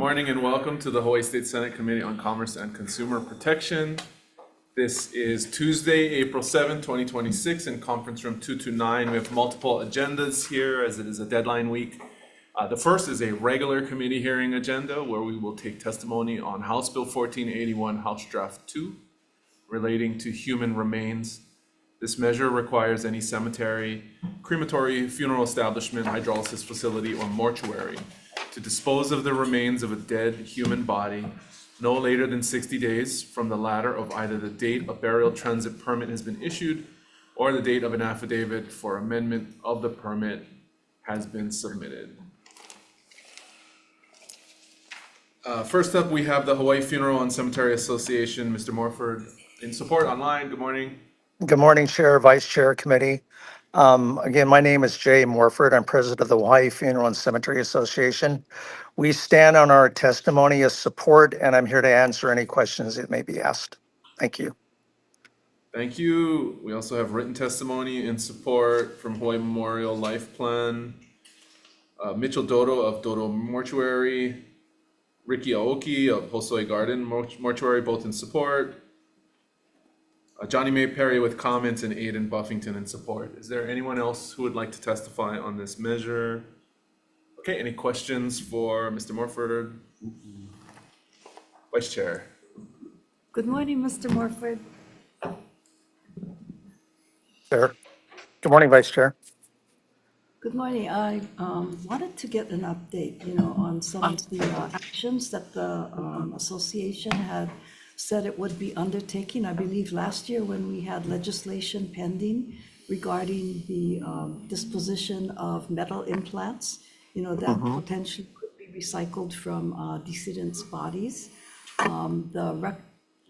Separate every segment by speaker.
Speaker 1: morning and welcome to the Hawaii State Senate Committee on Commerce and Consumer Protection. This is Tuesday, April 7th, 2026 in conference room 229. We have multiple agendas here as it is a deadline week. The first is a regular committee hearing agenda where we will take testimony on House Bill 1481, House Draft 2, relating to human remains. This measure requires any cemetery, crematory, funeral establishment, hydrolysis facility, or mortuary to dispose of the remains of a dead human body no later than 60 days from the latter of either the date a burial transit permit has been issued or the date of an affidavit for amendment of the permit has been submitted. First up, we have the Hawaii Funeral and Cemetery Association. Mr. Morford, in support online. Good morning.
Speaker 2: Good morning, Chair, Vice Chair, Committee. Again, my name is Jay Morford. I'm president of the Hawaii Funeral and Cemetery Association. We stand on our testimony as support, and I'm here to answer any questions that may be asked. Thank you.
Speaker 1: Thank you. We also have written testimony in support from Hawaii Memorial Life Plan. Mitchell Dodo of Dodo Mortuary, Ricky Aoki of Hosoi Garden Mortuary, both in support. Johnny May Perry with comments and Aiden Buffington in support. Is there anyone else who would like to testify on this measure? Okay, any questions for Mr. Morford? Vice Chair.
Speaker 3: Good morning, Mr. Morford.
Speaker 2: Chair. Good morning, Vice Chair.
Speaker 3: Good morning. I wanted to get an update, on some of the actions that the association had said it would be undertaking. I believe last year when we had legislation pending regarding the disposition of metal implants, that potentially could be recycled from decedents' bodies. The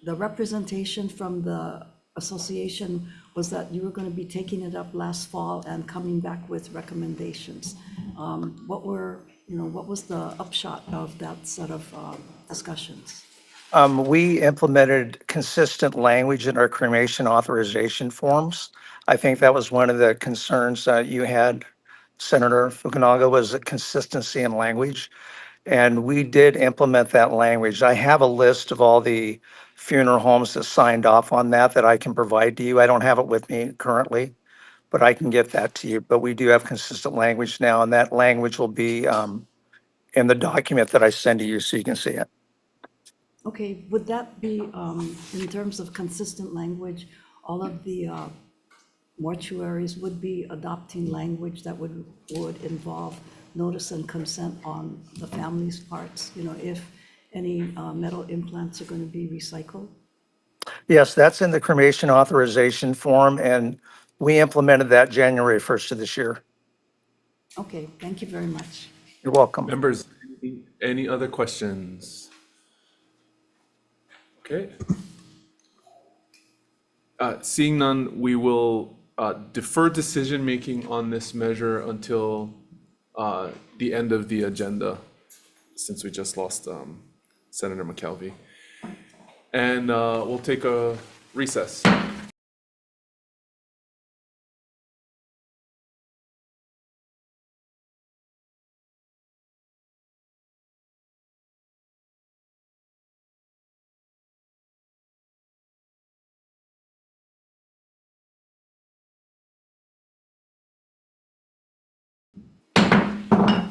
Speaker 3: representation from the association was that you were going to be taking it up last fall and coming back with recommendations. What was the upshot of that set of discussions?
Speaker 2: We implemented consistent language in our cremation authorization forms. I think that was one of the concerns that you had, Senator Fukunaga, was the consistency in language. And we did implement that language. I have a list of all the funeral homes that signed off on that I can provide to you. I don't have it with me currently, but I can get that to you. But we do have consistent language now, and that language will be in the document that I send to you so you can see it.
Speaker 3: Okay, would that be, in terms of consistent language, all of the mortuaries would be adopting language that would involve notice and consent on the family's parts, if any metal implants are going to be recycled?
Speaker 2: Yes, that's in the cremation authorization form, and we implemented that January 1st of this year.
Speaker 3: Okay, thank you very much.
Speaker 2: You're welcome.
Speaker 1: Members, any other questions? Okay. Seeing none, we will defer decision-making on this measure until the end of the agenda, since we just lost Senator McKelvey. And we'll take a recess.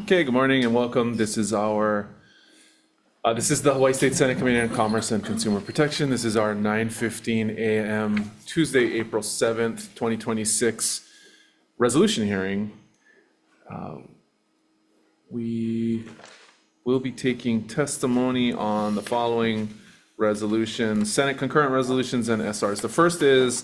Speaker 1: Okay, good morning and welcome. This is the Hawaii State Senate Committee on Commerce and Consumer Protection. This is our 9:15 a.m. Tuesday, April 7th, 2026 resolution hearing. We will be taking testimony on the following resolutions, Senate concurrent resolutions and SRs. The first is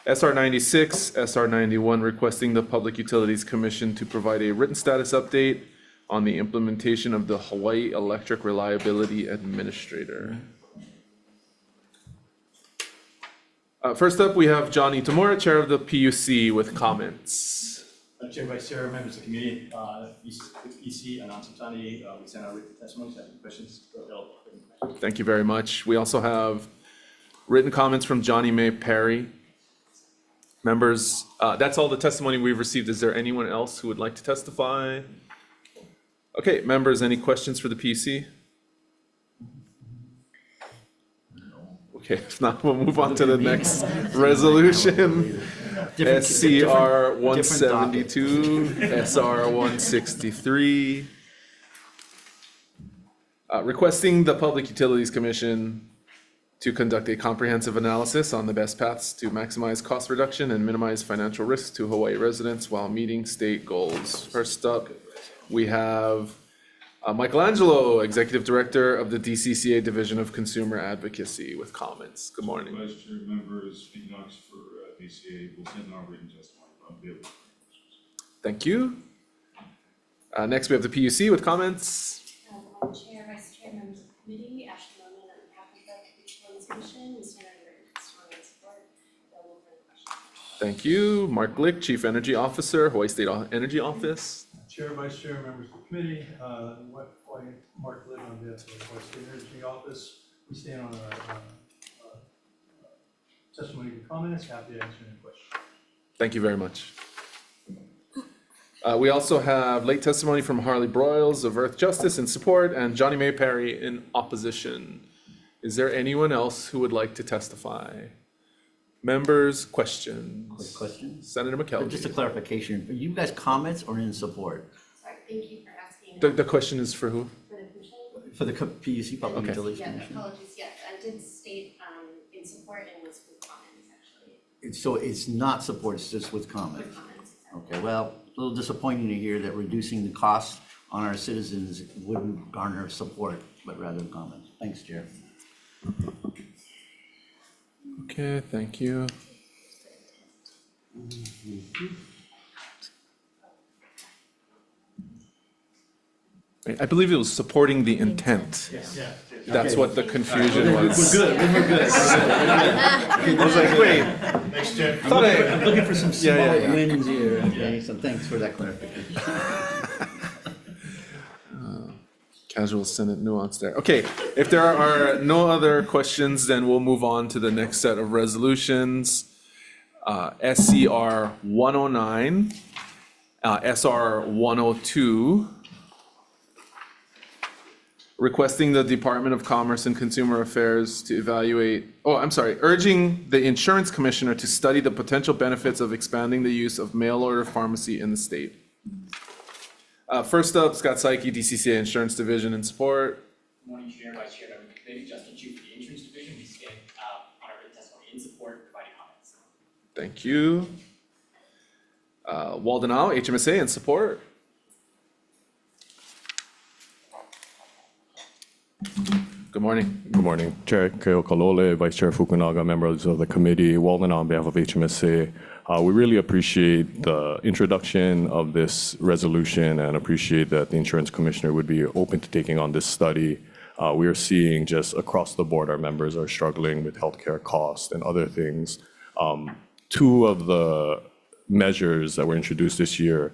Speaker 1: SR 96, SR 91, requesting the Public Utilities Commission to provide a written status update on the implementation of the Hawaii Electric Reliability Administrator. First up, we have John Itamura, Chair of the PUC, with comments.
Speaker 4: Chair, Vice Chair, members of the committee, EC, and Ansatani, we sent our written testimonies. Any questions?
Speaker 1: Thank you very much. We also have written comments from Johnny May Perry. Members, that's all the testimony we've received. Is there anyone else who would like to testify? Okay, members, any questions for the PC? Okay, if not, we'll move on to the next resolution. SCR 172, SR 163. Requesting the Public Utilities Commission to conduct a comprehensive analysis on the best paths to maximize cost reduction and minimize financial risk to Hawaii residents while meeting state goals. First up, we have Michelangelo, Executive Director of the DCCA Division of Consumer Advocacy, with comments. Good morning.
Speaker 5: Vice Chair, members, Pete Knox for DCA will send our written testimony. I'll be able to.
Speaker 1: Thank you. Next, we have the PUC with comments.
Speaker 6: Madam Chair, Vice Chair, members of the committee, Ashley Lohman on behalf of the Utilities Commission, we stand on written testimony and support. Available for any questions.
Speaker 1: Thank you. Mark Glick, Chief Energy Officer, Hawaii State Energy Office.
Speaker 7: Chair, Vice Chair, members of the committee, Mark Litt on behalf of the Hawaii State Energy Office. We stand on our testimony and comments, happy to answer any questions.
Speaker 1: Thank you very much. We also have late testimony from Harley Broyles of Earth Justice in support and Johnny May Perry in opposition. Is there anyone else who would like to testify? Members, questions?
Speaker 8: Quick question.
Speaker 1: Senator McKelvey.
Speaker 8: Just a clarification, are you guys comments or in support?
Speaker 6: Sorry, thank you for asking.
Speaker 1: The question is for who?
Speaker 6: For the commission?
Speaker 8: For the PUC, Public
Speaker 1: Okay.
Speaker 8: Utilities
Speaker 6: Yeah,
Speaker 8: Commission?
Speaker 6: apologies, yes, I did state in support and was with comments, actually.
Speaker 8: So it's not support, it's just with
Speaker 6: With
Speaker 8: comments?
Speaker 6: comments, exactly.
Speaker 8: Okay, well, a little disappointing to hear that reducing the cost on our citizens wouldn't garner support, but rather comments. Thanks, Chair.
Speaker 1: Okay, thank you. I believe it was supporting the intent.
Speaker 4: Yeah.
Speaker 1: That's what the confusion was.
Speaker 8: We're good.
Speaker 1: I was like, wait.
Speaker 5: Next Chair.
Speaker 8: I'm looking for some small
Speaker 1: Yeah, yeah.
Speaker 8: wins here, okay? So thanks for that clarification.
Speaker 1: Casual Senate nuance there. Okay, if there are no other questions, then we'll move on to the next set of resolutions. SCR 109, SR 102, requesting the Department of Commerce and Consumer Affairs to urging the Insurance Commissioner to study the potential benefits of expanding the use of mail order pharmacy in the state. First up, Scott Psyche, DCCA Insurance Division in support.
Speaker 9: Good morning, Chair, Vice Chair, member of the committee, Justin Chu for the Insurance Division. We stand on our written testimony in support, providing comments.
Speaker 1: Thank you. Walden Au, HMSA in support. Good morning.
Speaker 10: Good morning, Chair Keo Kalole, Vice Chair Fukunaga, members of the committee, Walden on behalf of HMSA. We really appreciate the introduction of this resolution and appreciate that the Insurance Commissioner would be open to taking on this study. We are seeing just across the board, our members are struggling with healthcare costs and other things. Two of the measures that were introduced this year,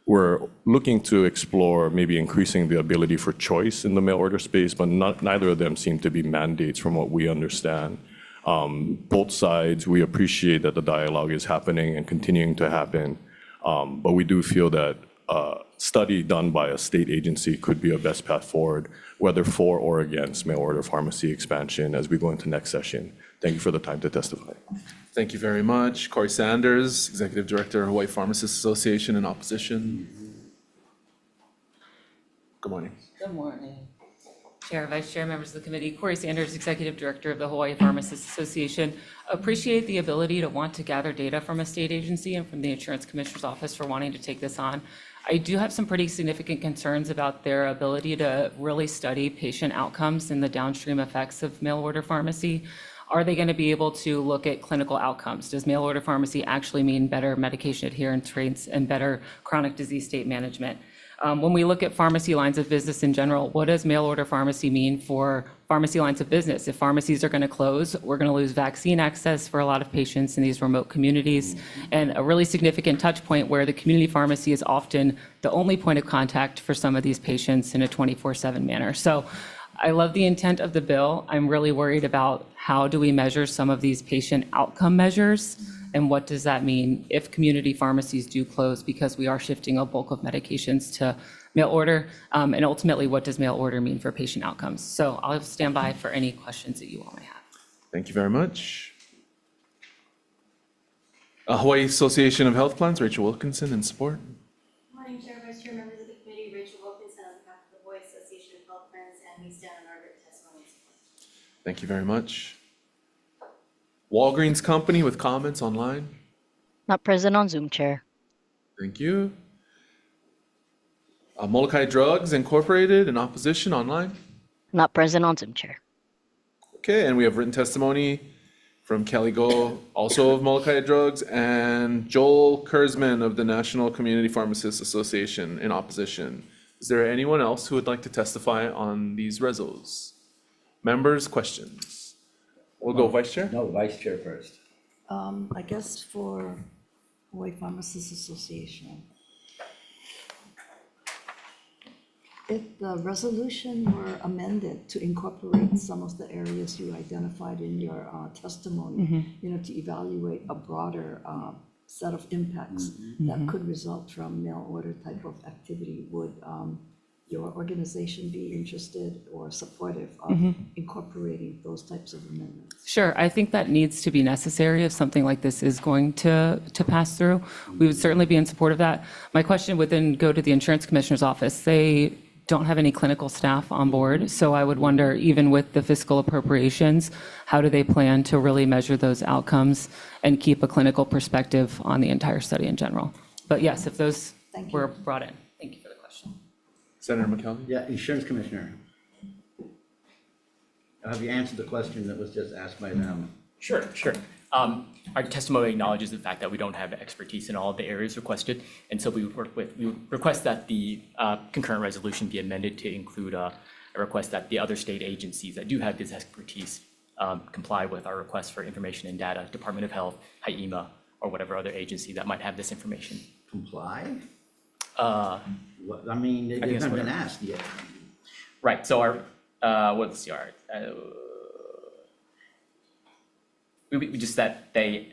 Speaker 10: we're looking to explore maybe increasing the ability for choice in the mail order space, but neither of them seem to be mandates from what we understand. Both sides, we appreciate that the dialogue is happening and continuing to happen, but we do feel that a study done by a state agency could be a best path forward, whether for or against mail order pharmacy expansion as we go into next session. Thank you for the time to testify.
Speaker 1: Thank you very much. Corey Sanders, Executive Director, Hawaii Pharmacists Association in opposition. Good morning.
Speaker 11: Good morning. Chair, Vice Chair, members of the committee, Corey Sanders, Executive Director of the Hawaii Pharmacists Association. Appreciate the ability to want to gather data from a state agency and from the Insurance Commissioner's Office for wanting to take this on. I do have some pretty significant concerns about their ability to really study patient outcomes and the downstream effects of mail order pharmacy. Are they going to be able to look at clinical outcomes? Does mail order pharmacy actually mean better medication adherence rates and better chronic disease state management? When we look at pharmacy lines of business in general, what does mail order pharmacy mean for pharmacy lines of business? If pharmacies are going to close, we're going to lose vaccine access for a lot of patients in these remote communities, and a really significant touch point where the community pharmacy is often the only point of contact for some of these patients in a 24/7 manner. So I love the intent of the bill. I'm really worried about how do we measure some of these patient outcome measures, and what does that mean if community pharmacies do close, because we are shifting a bulk of medications to mail order, and ultimately what does mail order mean for patient outcomes? So I'll stand by for any questions that you all may have.
Speaker 1: Thank you very much. Hawaii Association of Health Plans, Rachel Wilkinson, in support.
Speaker 6: Morning, Chair, Vice Chair, members of the committee, Rachel Wilkinson on behalf of the Hawai'i Association of Health Plans, and we stand on our written testimony.
Speaker 1: Thank you very much. Walgreens Company with comments online.
Speaker 12: Not present on Zoom, Chair.
Speaker 1: Thank you. Molokai Drugs Incorporated in opposition online.
Speaker 12: Not present on Zoom, Chair.
Speaker 1: Okay, and we have written testimony from Kelly Go, also of Molokai Drugs, and Joel Kurzman of the National Community Pharmacists Association in opposition. Is there anyone else who would like to testify on these resos? Members, questions? We'll go Vice Chair.
Speaker 8: No, Vice Chair first.
Speaker 3: I guess for Hawaii Pharmacists Association. If the resolution were amended to incorporate some of the areas you identified in your testimony, to evaluate a broader set of impacts that could result from mail order type of activity, would your organization be interested or supportive of incorporating those types of amendments?
Speaker 11: Sure, I think that needs to be necessary if something like this is going to pass through. We would certainly be in support of that. My question would then go to the Insurance Commissioner's office. They don't have any clinical staff on board, so I would wonder, even with the fiscal appropriations, how do they plan to really measure those outcomes and keep a clinical perspective on the entire study in general? But yes, if those were brought in. Thank you for the question.
Speaker 1: Senator McKelvey.
Speaker 8: Yeah, Insurance Commissioner. Have you answered the question that was just asked by them?
Speaker 9: Sure. Our testimony acknowledges the fact that we don't have expertise in all of the areas requested, and so we would request that the concurrent resolution be amended to include a request that the other state agencies that do have this expertise comply with our request for information and data, Department of Health, HIEMA, or whatever other agency that might have this information.
Speaker 8: Comply?
Speaker 9: What,
Speaker 8: I mean, they haven't been asked yet.
Speaker 9: Right, so our, let's see, we just that they,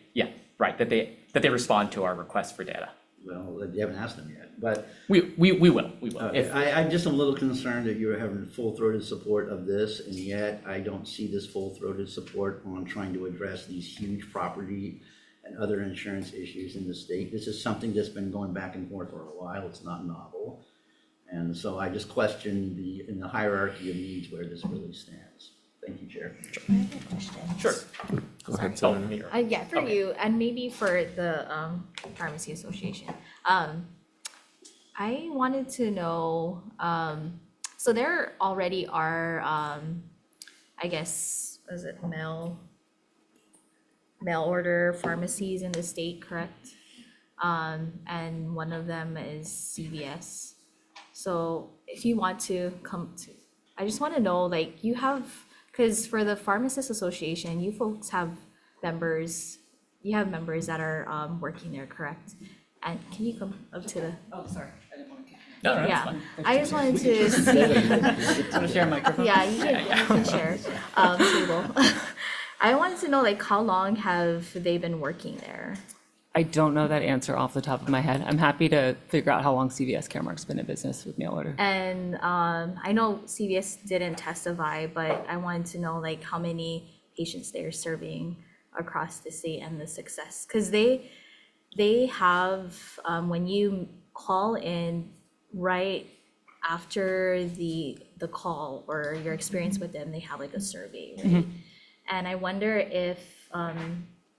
Speaker 9: that they respond to our request for data.
Speaker 8: Well, you haven't asked them yet, but.
Speaker 9: We will.
Speaker 8: I'm just a little concerned that you're having full-throated support of this, and yet I don't see this full-throated support on trying to address these huge property and other insurance issues in the state. This is something that's been going back and forth for a while. It's not novel. And so I just question in the hierarchy of needs where this really stands. Thank you, Chair.
Speaker 13: I have a question.
Speaker 9: Sure.
Speaker 1: Go ahead,
Speaker 9: Oh,
Speaker 1: Senator.
Speaker 9: me.
Speaker 13: Yeah, for you, and maybe for the Pharmacy Association. I wanted to know, so there already are, I guess, was it mail order pharmacies in the state, correct? And one of them is CVS. So if you want to come to, I just want to know, like, you have, because for the Pharmacists Association, you folks have members, that are working there, correct? And can you come up to the?
Speaker 11: Oh, sorry, I didn't want to.
Speaker 9: No, that's
Speaker 13: Yeah,
Speaker 9: fine.
Speaker 13: I just wanted to see.
Speaker 9: Want to share a microphone?
Speaker 13: Yeah, you can share table. I wanted to know, like, how long have they been working there?
Speaker 11: I don't know that answer off the top of my head. I'm happy to figure out how long CVS Caremark's been in business with mail order.
Speaker 13: And I know CVS didn't testify, but I wanted to know, like, how many patients they're serving across the state and the success. Because they have, when you call in right after the call or your experience with them, they have like a survey, right? And I wonder if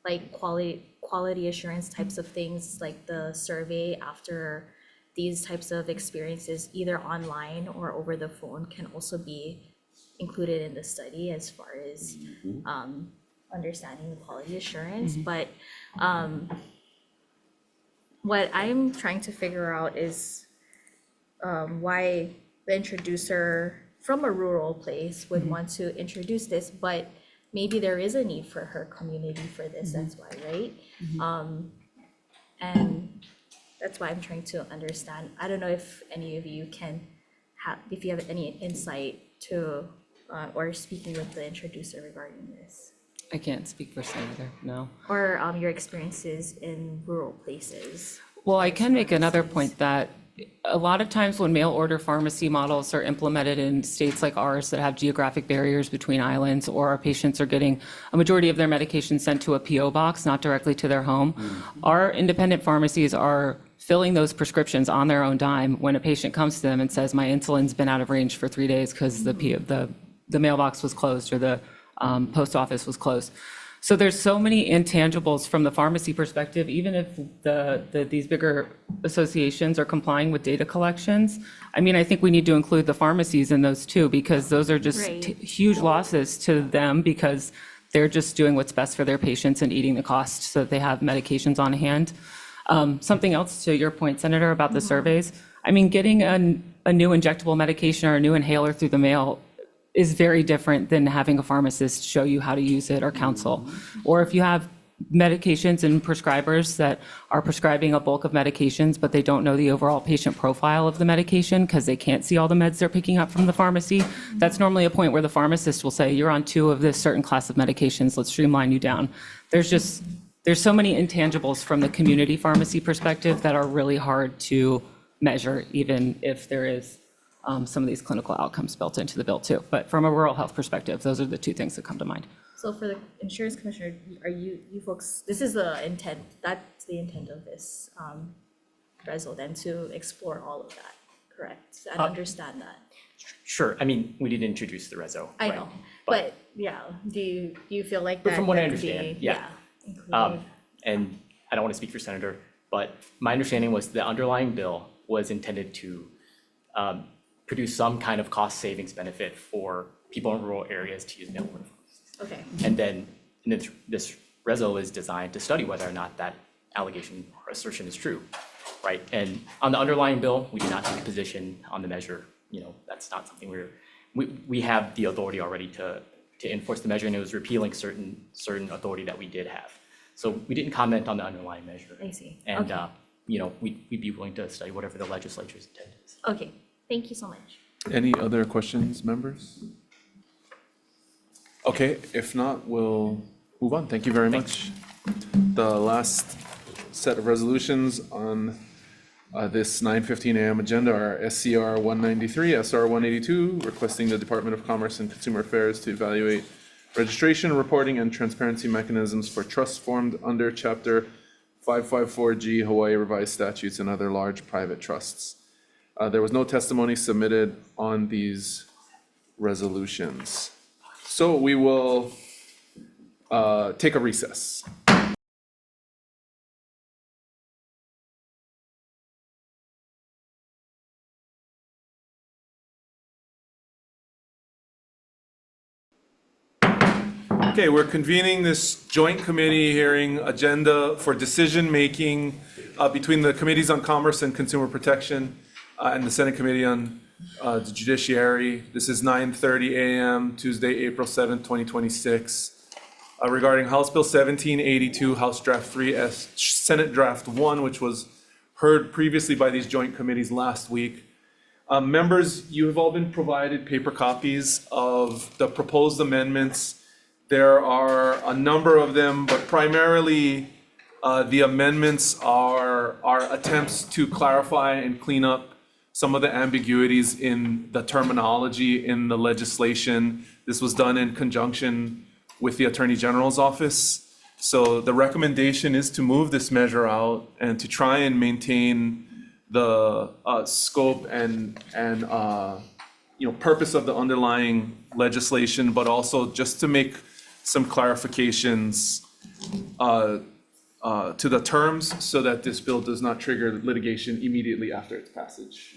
Speaker 13: like quality assurance types of things, like the survey after these types of experiences, either online or over the phone, can also be included in the study as far as understanding the quality assurance. But what I'm trying to figure out is why the introducer from a rural place would want to introduce this, but maybe there is a need for her community for this, that's why, right? And that's why I'm trying to understand. I don't know if any of you can have, if you have any insight to, or speaking with the introducer regarding this.
Speaker 11: I can't speak for Senator, no.
Speaker 13: Or your experiences in rural places.
Speaker 11: Well, I can make another point that a lot of times when mail order pharmacy models are implemented in states like ours that have geographic barriers between islands, or our patients are getting a majority of their medication sent to a PO box, not directly to their home, our independent pharmacies are filling those prescriptions on their own dime when a patient comes to them and says, my insulin's been out of range for 3 days because the mailbox was closed or the post office was closed. So there's so many intangibles from the pharmacy perspective, even if these bigger associations are complying with data collections. I mean, I think we need to include the pharmacies in those too, because those are just
Speaker 13: Right.
Speaker 11: huge losses to them because they're just doing what's best for their patients and eating the cost so that they have medications on hand. Something else to your point, Senator, about the surveys. I mean, getting a new injectable medication or a new inhaler through the mail is very different than having a pharmacist show you how to use it or counsel. Or if you have medications and prescribers that are prescribing a bulk of medications, but they don't know the overall patient profile of the medication because they can't see all the meds they're picking up from the pharmacy, that's normally a point where the pharmacist will say, you're on 2 of this certain class of medications, let's streamline you down. There's so many intangibles from the community pharmacy perspective that are really hard to measure, even if there is some of these clinical outcomes built into the bill too. But from a rural health perspective, those are the 2 things that come to mind.
Speaker 13: So for the insurance commissioner, are you folks, this is the intent, that's the intent of this reso then, to explore all of that, correct? And understand that.
Speaker 9: Sure, I mean, we didn't introduce the reso.
Speaker 13: I
Speaker 9: right?
Speaker 13: know, but yeah, do you feel like
Speaker 9: But
Speaker 13: that?
Speaker 9: from what I
Speaker 13: that could be-
Speaker 9: understand, yeah.
Speaker 13: included?
Speaker 9: And I don't want to speak for Senator, but my understanding was the underlying bill was intended to produce some kind of cost savings benefit for people in rural areas to use mail order pharmacies.
Speaker 13: Okay,
Speaker 9: And then this reso is designed to study whether or not that allegation or assertion is true, right? And on the underlying bill, we do not take a position on the measure. You know, that's not something we have the authority already to enforce the measure, and it was repealing certain authority that we did have. So we didn't comment on the underlying measure.
Speaker 13: I see.
Speaker 9: And,
Speaker 13: Okay.
Speaker 9: you know, we'd be willing to study whatever the legislature's intent is.
Speaker 13: Okay, thank you so much.
Speaker 1: Any other questions, members? Okay, if not, we'll move on. Thank you very much. The last set of resolutions on this 9:15 a.m. agenda are SCR 193, SR 182, requesting the Department of Commerce and Consumer Affairs to evaluate registration, reporting, and transparency mechanisms for trusts formed under Chapter 554G Hawaii Revised Statutes and other large private trusts. There was no testimony submitted on these resolutions. So we will take a recess. Okay, we're convening this joint committee hearing agenda for decision-making between the Committees on Commerce and Consumer Protection and the Senate Committee on the Judiciary. This is 9:30 a.m., Tuesday, April 7th, 2026. Regarding House Bill 1782, House Draft 3, Senate Draft 1, which was heard previously by these joint committees last week. Members, you have all been provided paper copies of the proposed amendments. There are a number of them, but primarily the amendments are attempts to clarify and clean up some of the ambiguities in the terminology in the legislation. This was done in conjunction with the Attorney General's office. So the recommendation is to move this measure out and to try and maintain the scope and purpose of the underlying legislation, but also just to make some clarifications to the terms so that this bill does not trigger litigation immediately after its passage.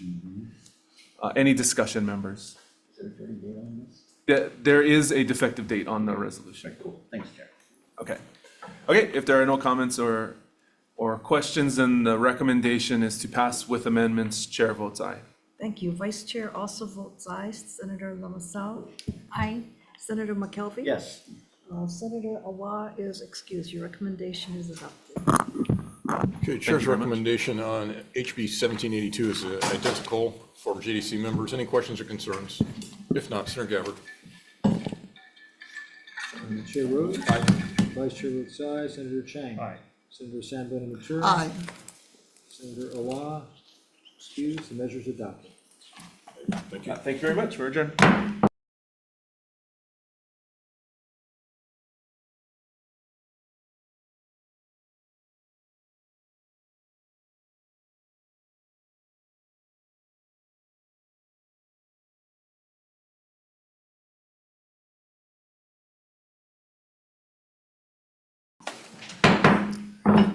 Speaker 1: Any discussion, members?
Speaker 8: Is there a certain date on this?
Speaker 1: There is a defective date on the resolution.
Speaker 8: Cool, thanks, Chair.
Speaker 1: Okay. Okay, if there are no comments or questions, then the recommendation is to pass with amendments. Chair votes aye.
Speaker 3: Thank you. Vice Chair also votes aye. Senator Lamasau? Aye. Senator McKelvey?
Speaker 8: Yes.
Speaker 3: Senator Awa is excused. Your recommendation is adopted.
Speaker 5: Okay, Chair's recommendation on HB 1782 is identical for JDC members. Any questions or concerns? If not, Senator Gabbard.
Speaker 14: Chair Rose? Aye. Vice Chair votes aye. Senator Chang?
Speaker 7: Aye.
Speaker 14: Senator San Bonaventura?
Speaker 3: Aye.
Speaker 14: Senator Awa? Excused, the measure is adopted.
Speaker 5: Thank you.
Speaker 1: Thank you very much. We're adjourned.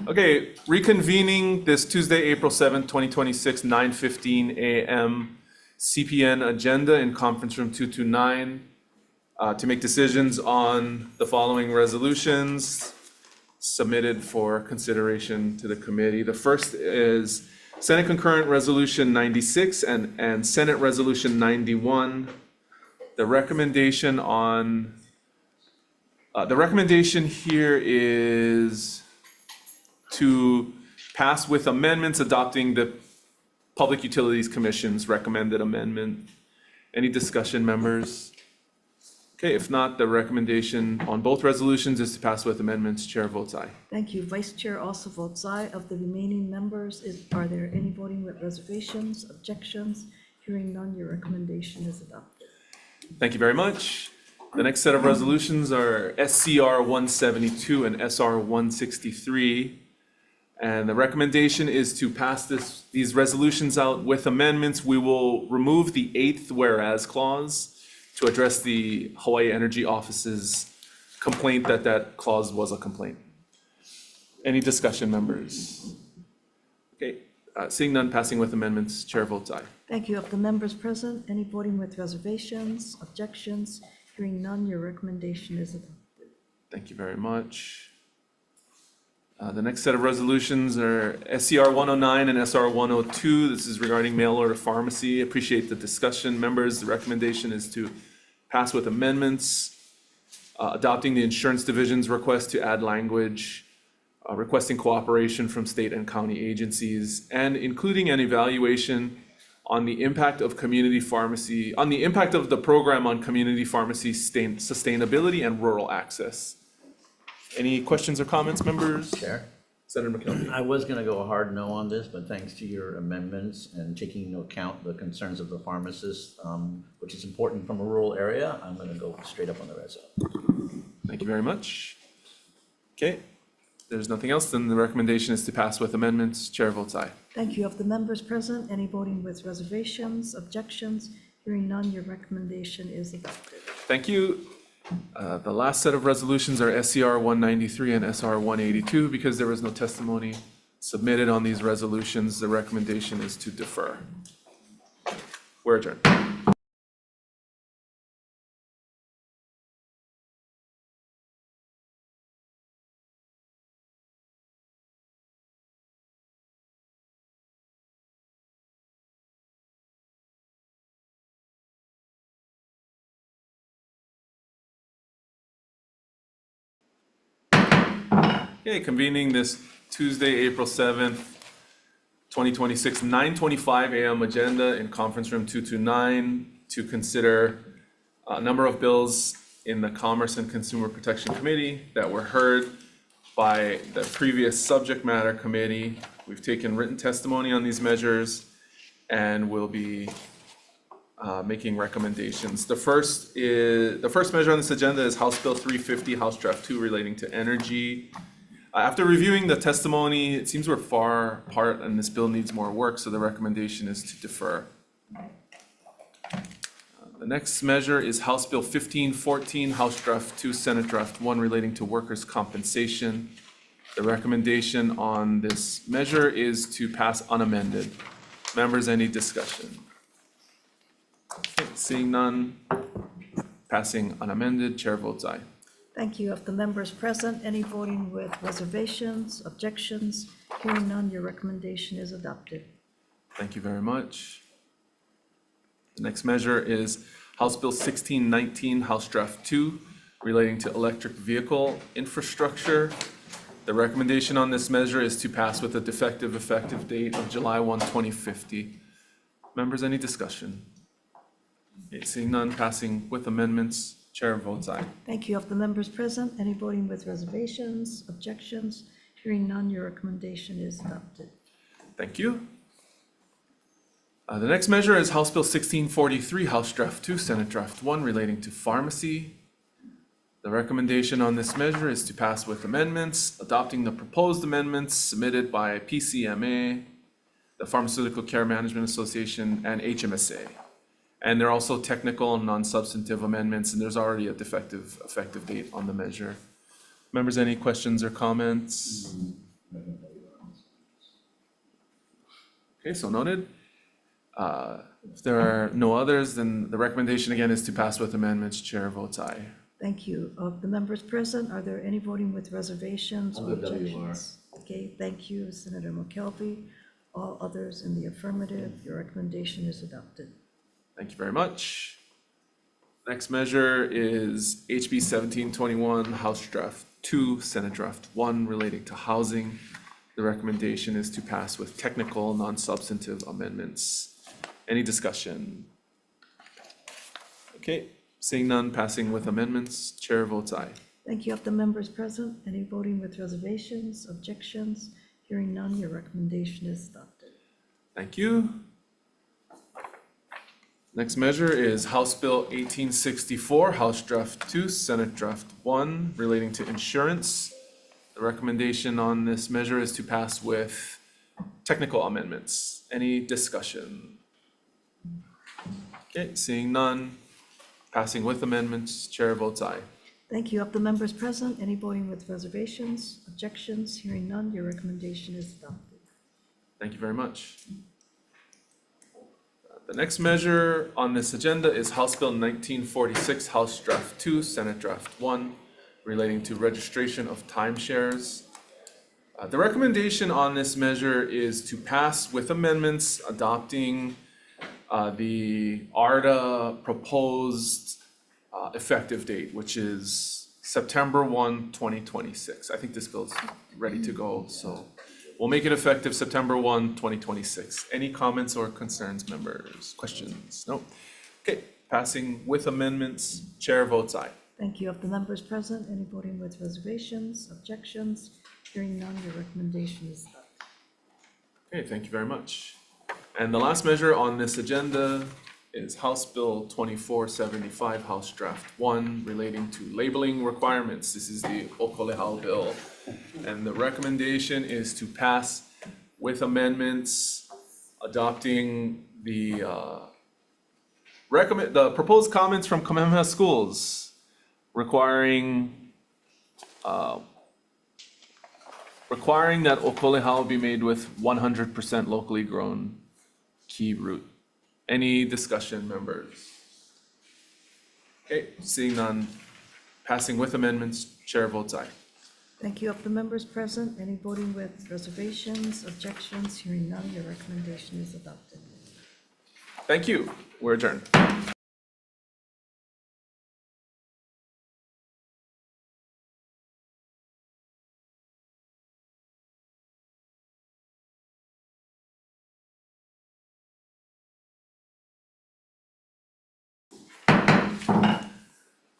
Speaker 1: Okay, reconvening this Tuesday, April 7th, 2026, 9:15 a.m. CPN agenda in conference room 229 to make decisions on the following resolutions submitted for consideration to the committee. The first is Senate Concurrent Resolution 96 and Senate Resolution 91. The recommendation here is to pass with amendments adopting the Public Utilities Commission's recommended amendment. Any discussion, members? Okay, if not, the recommendation on both resolutions is to pass with amendments. Chair votes aye.
Speaker 3: Thank you. Vice Chair also votes aye. Of the remaining members, are there any voting with reservations, objections? Hearing none, your recommendation is adopted.
Speaker 1: Thank you very much. The next set of resolutions are SCR 172 and SR 163. And the recommendation is to pass these resolutions out with amendments. We will remove the 8th whereas clause to address the Hawaii Energy Office's complaint that clause was a complaint. Any discussion, members? Okay, seeing none, passing with amendments, chair votes aye.
Speaker 3: Thank you. Of the members present, any voting with reservations, objections? Hearing none, your recommendation is adopted.
Speaker 1: Thank you very much. The next set of resolutions are SCR 109 and SR 102. This is regarding mail order pharmacy. Appreciate the discussion. Members, the recommendation is to pass with amendments, adopting the insurance division's request to add language, requesting cooperation from state and county agencies, and including an evaluation on the impact of community pharmacy, on the impact of the program on community pharmacy sustainability and rural access. Any questions or comments, members?
Speaker 8: Chair?
Speaker 1: Senator McKelvey.
Speaker 8: I was gonna go a hard no on this, but thanks to your amendments and taking into account the concerns of the pharmacists, which is important from a rural area, I'm gonna go straight up on the red side.
Speaker 1: Thank you very much. Okay, there's nothing else, then the recommendation is to pass with amendments. Chair votes aye.
Speaker 3: Thank you. Of the members present, any voting with reservations, objections? Hearing none, your recommendation is adopted.
Speaker 1: Thank you. The last set of resolutions are SCR 193 and SR 182. Because there was no testimony submitted on these resolutions, the recommendation is to defer. We're adjourned. Okay, convening this Tuesday, April 7th, 2026, 9:25 a.m. agenda in conference room 229 to consider a number of bills in the Commerce and Consumer Protection Committee that were heard by the previous subject matter committee. We've taken written testimony on these measures and will be making recommendations. The first measure on this agenda is House Bill 350, House Draft 2 relating to energy. After reviewing the testimony, it seems we're far apart and this bill needs more work, so the recommendation is to defer. The next measure is House Bill 1514, House Draft 2, Senate Draft 1 relating to workers' compensation. The recommendation on this measure is to pass unamended. Members, any discussion? Okay, seeing none, passing unamended, chair votes aye.
Speaker 3: Thank you. Of the members present, any voting with reservations, objections? Hearing none, your recommendation is adopted.
Speaker 1: Thank you very much. The next measure is House Bill 1619, House Draft 2, relating to electric vehicle infrastructure. The recommendation on this measure is to pass with a defective effective date of July 1, 2050. Members, any discussion? Okay, seeing none, passing with amendments, chair votes aye.
Speaker 3: Thank you. Of the members present, any voting with reservations, objections? Hearing none, your recommendation is adopted.
Speaker 1: Thank you. The next measure is House Bill 1643, House Draft 2, Senate Draft 1, relating to pharmacy. The recommendation on this measure is to pass with amendments, adopting the proposed amendments submitted by PCMA, the Pharmaceutical Care Management Association, and HMSA. And there are also technical and non-substantive amendments, and there's already a effective date on the measure. Members, any questions or comments? Okay, so noted. If there are no others, then the recommendation again is to pass with amendments. Chair votes aye.
Speaker 3: Thank you. Of the members present, are there any voting with reservations or
Speaker 8: I'll go WR.
Speaker 3: objections? Okay, thank you, Senator McKelvey. All others in the affirmative, your recommendation is adopted.
Speaker 1: Thank you very much. Next measure is HB 1721, House Draft 2, Senate Draft 1, relating to housing. The recommendation is to pass with technical, non-substantive amendments. Any discussion? Okay, seeing none, passing with amendments. Chair votes aye.
Speaker 3: Thank you. Of the members present, any voting with reservations, objections? Hearing none, your recommendation is adopted.
Speaker 1: Thank you. Next measure is House Bill 1864, House Draft 2, Senate Draft 1, relating to insurance. The recommendation on this measure is to pass with technical amendments. Any discussion? Okay, seeing none, passing with amendments. Chair votes aye.
Speaker 3: Thank you. Of the members present, any voting with reservations, objections? Hearing none, your recommendation is adopted.
Speaker 1: Thank you very much. The next measure on this agenda is House Bill 1946, House Draft 2, Senate Draft 1, relating to registration of timeshares. The recommendation on this measure is to pass with amendments adopting the ARDA proposed effective date, which is September 1, 2026. I think this bill's ready to go, so we'll make it effective September 1, 2026. Any comments or concerns, members? Questions? No? Okay, passing with amendments. Chair votes aye.
Speaker 3: Thank you. Of the members present, any voting with reservations, objections? Hearing none, your recommendation is adopted.
Speaker 1: Okay, thank you very much. And the last measure on this agenda is House Bill 2475, House Draft 1, relating to labeling requirements. This is the Okolehau bill. And the recommendation is to pass with amendments adopting the proposed comments from Kamehameha schools requiring that Okolehau be made with 100% locally grown key root. Any discussion, members? Okay, seeing none, passing with amendments, chair votes aye.
Speaker 3: Thank you. Of the members present, any voting with reservations, objections? Hearing none, your recommendation is adopted.
Speaker 1: Thank you. We're adjourned.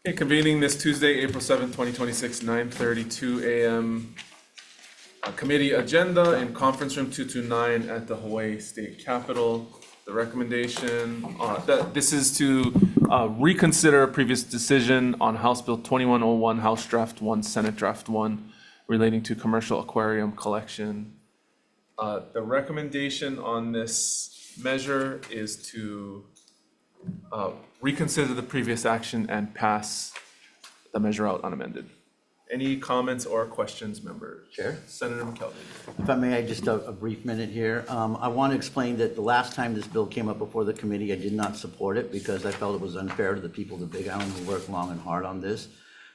Speaker 1: Okay, convening this Tuesday, April 7th, 2026, 9:32 a.m. Committee agenda in conference room 229 at the Hawaii State Capitol. The recommendation, this is to reconsider a previous decision on House Bill 2101, House Draft 1, Senate Draft 1, relating to commercial aquarium collection. The recommendation on this measure is to reconsider the previous action and pass the measure out unamended. Any comments or questions, members?
Speaker 8: Chair?
Speaker 1: Senator McKelvey.
Speaker 8: If I may, I just a brief minute here. I want to explain that the last time this bill came up before the committee, I did not support it because I felt it was unfair to the people of the Big Island who worked long and hard on this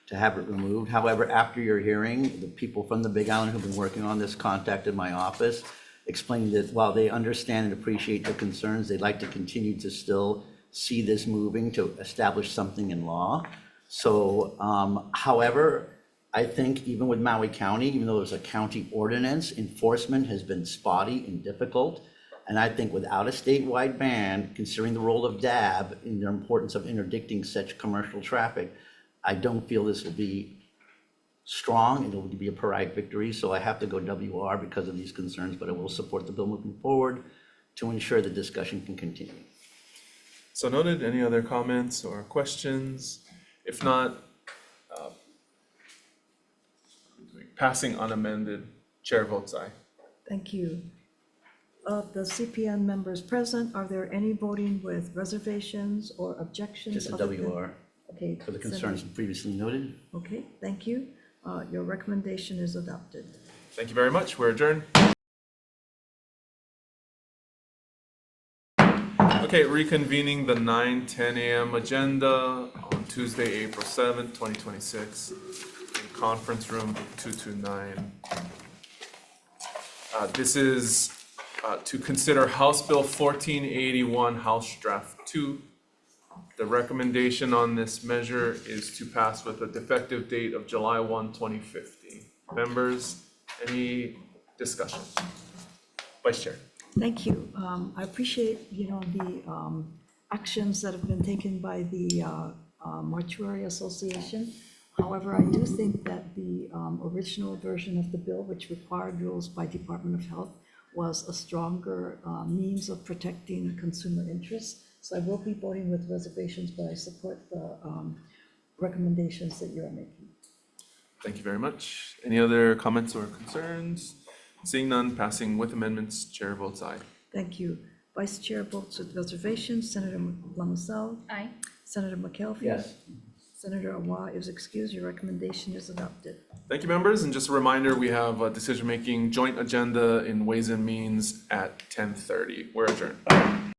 Speaker 8: to have it removed. However, after your hearing, the people from the Big Island who've been working on this contacted my office, explaining that while they understand and appreciate the concerns, they'd like to continue to still see this moving to establish something in law. So, however, I think even with Maui County, even though there's a county ordinance, enforcement has been spotty and difficult. And I think without a statewide ban, considering the role of DAB in the importance of interdicting such commercial traffic, I don't feel this will be strong and it will be a Pyrrhic victory. So I have to go WR because of these concerns, but I will support the bill moving forward. to ensure the discussion can continue.
Speaker 1: So noted. Any other comments or questions? If not, passing unamended, chair votes aye.
Speaker 3: Thank you. Of the CPN members present, are there any voting with reservations or objections?
Speaker 8: Just a
Speaker 3: other than-
Speaker 8: WR
Speaker 3: Okay.
Speaker 8: for the
Speaker 3: Senator-
Speaker 8: concerns previously noted.
Speaker 3: Okay, thank you. Your recommendation is adopted.
Speaker 1: Thank you very much. We're adjourned. Okay, reconvening the 9:10 a.m. agenda on Tuesday, April 7th, 2026, in conference room 229. This is to consider House Bill 1481, House Draft 2. The recommendation on this measure is to pass with a defective date of July 1, 2050. Members, any discussion? Vice Chair.
Speaker 3: Thank you. I appreciate, the actions that have been taken by the Mortuary Association. However, I do think that the original version of the bill, which required rules by Department of Health, was a stronger means of protecting consumer interests. So I will be voting with reservations, but I support the recommendations that you are making.
Speaker 1: Thank you very much. Any other comments or concerns? Seeing none, passing with amendments, chair votes aye.
Speaker 3: Thank you. Vice Chair votes with reservations. Senator Lamuselle?
Speaker 6: Aye.
Speaker 3: Senator McKelvey?
Speaker 8: Yes.
Speaker 3: Senator Awa is excused. Your recommendation is adopted.
Speaker 1: Thank you, members. And just a reminder, we have a decision-making joint agenda in Ways and Means at 10:30. We're adjourned.